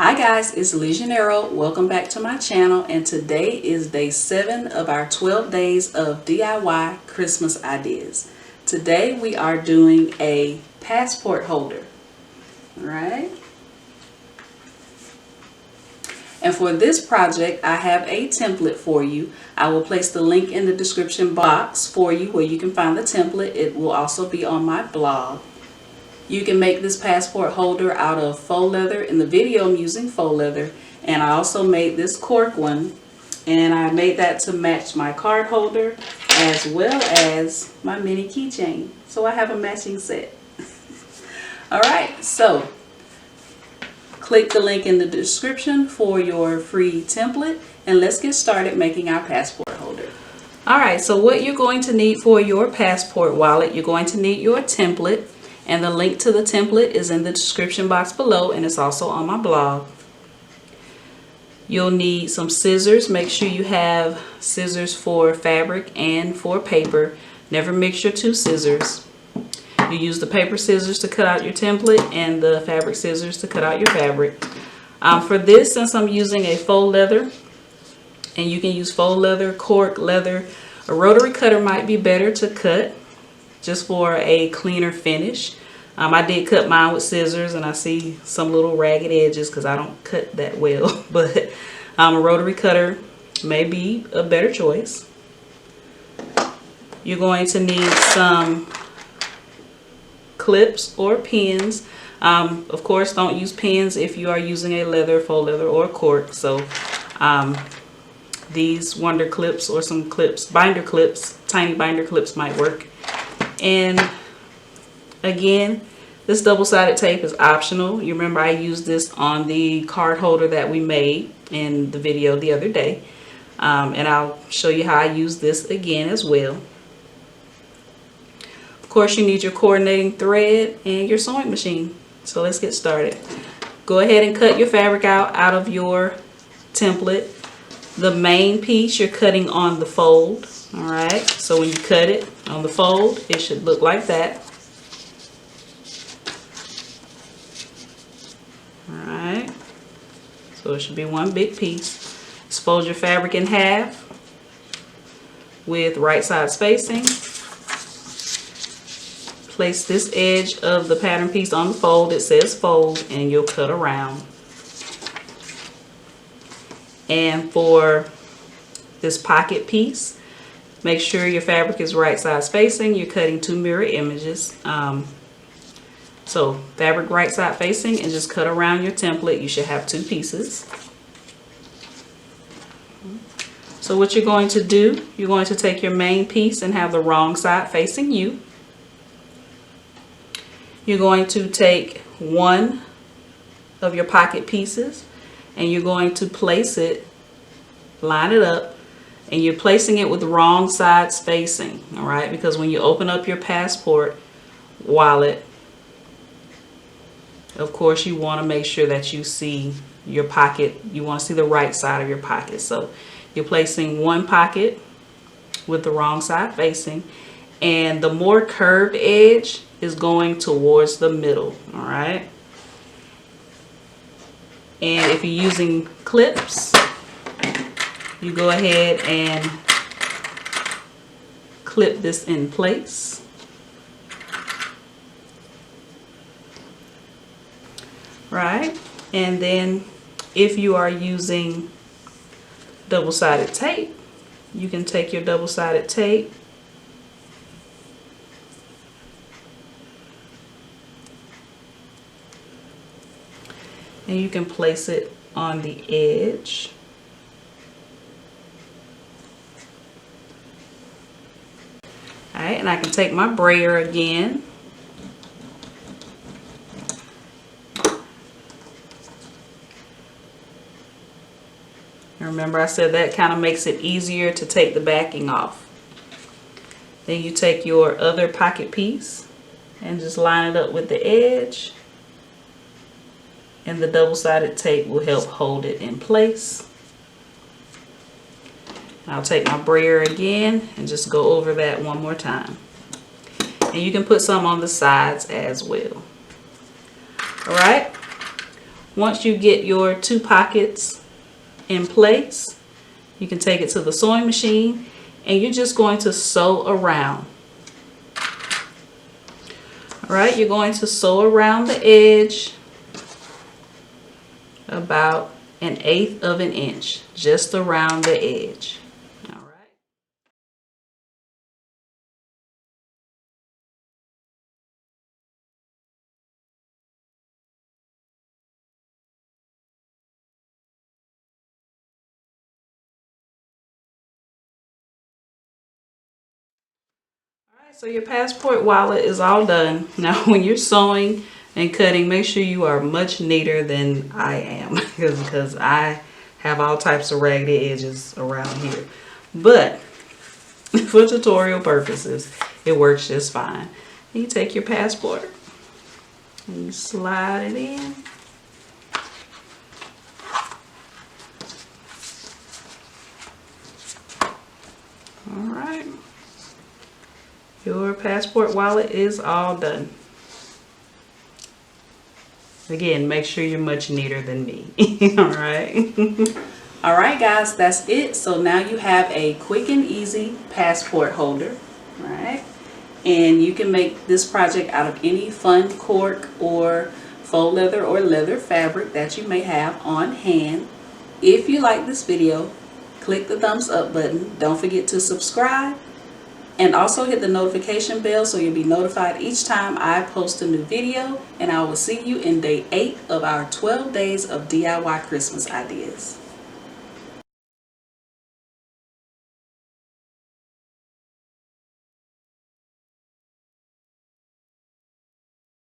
Hi guys, it's Legionero. Welcome back to my channel, and today is day 7 of our 12 days of DIY Christmas ideas. Today we are doing a passport holder. Alright. And for this project, I have a template for you. I will place the link in the description box for you where you can find the template. It will also be on my blog. You can make this passport holder out of faux leather. In the video I'm using faux leather, and I also made this cork one, and I made that to match my card holder as well as my mini keychain. So I have a matching set. Alright, so click the link in the description for your free template, and let's get started making our passport holder. Alright, so what you're going to need for your passport wallet, you're going to need your template. And the link to the template is in the description box below, and it's also on my blog. You'll need some scissors. Make sure you have scissors for fabric and for paper. Never mix your two scissors. You use the paper scissors to cut out your template and the fabric scissors to cut out your fabric. For this, since I'm using a faux leather, and you can use faux leather, cork leather, a rotary cutter might be better to cut, just for a cleaner finish. I did cut mine with scissors, and I see some little ragged edges because I don't cut that well, but a rotary cutter may be a better choice. You're going to need some clips or pins. Of course, don't use pins if you are using a leather, faux leather, or cork. So these wonder clips or some clips, binder clips, tiny binder clips might work. And again, this double-sided tape is optional. You remember I used this on the card holder that we made in the video the other day. And I'll show you how I use this again as well. Of course, you need your coordinating thread and your sewing machine. So let's get started. Go ahead and cut your fabric out of your template. The main piece you're cutting on the fold. Alright, so when you cut it on the fold, it should look like that. Alright, so it should be one big piece. Just fold your fabric in half with right side spacing. Place this edge of the pattern piece on the fold. It says fold, and you'll cut around. And for this pocket piece, make sure your fabric is right side spacing. You're cutting two mirror images. So fabric right side facing, and just cut around your template. You should have two pieces. So what you're going to do, you're going to take your main piece and have the wrong side facing you. You're going to take one of your pocket pieces, and you're going to place it, line it up, and you're placing it with the wrong side spacing, all right? Because when you open up your passport wallet, of course, you want to make sure that you see your pocket. You want to see the right side of your pocket. So you're placing one pocket with the wrong side facing, and the more curved edge is going towards the middle, all right? And if you're using clips, you go ahead and clip this in place. Right? And then if you are using double-sided tape, you can take your double-sided tape and you can place it on the edge. Alright, and I can take my brayer again. Remember, I said that kind of makes it easier to take the backing off. Then you take your other pocket piece and just line it up with the edge, and the double-sided tape will help hold it in place. I'll take my brayer again and just go over that one more time. And you can put some on the sides as well. Alright, once you get your 2 pockets in place, you can take it to the sewing machine and you're just going to sew around. All right, you're going to sew around the edge about 1/8 of an inch, just around the edge. All right. So your passport wallet is all done. Now when you're sewing and cutting, make sure you are much neater than I am because I have all types of raggedy edges around here. But for tutorial purposes, it works just fine. You take your passport and you slide it in. All right. Your passport wallet is all done. Again, make sure you're much neater than me. All right. All right, guys, that's it. So now you have a quick and easy passport holder, right? And you can make this project out of any fun cork or faux leather or leather fabric that you may have on hand. If you like this video, click the thumbs up button. Don't forget to subscribe. And also hit the notification bell so you'll be notified each time I post a new video. And I will see you in day 8 of our 12 days of DIY Christmas ideas.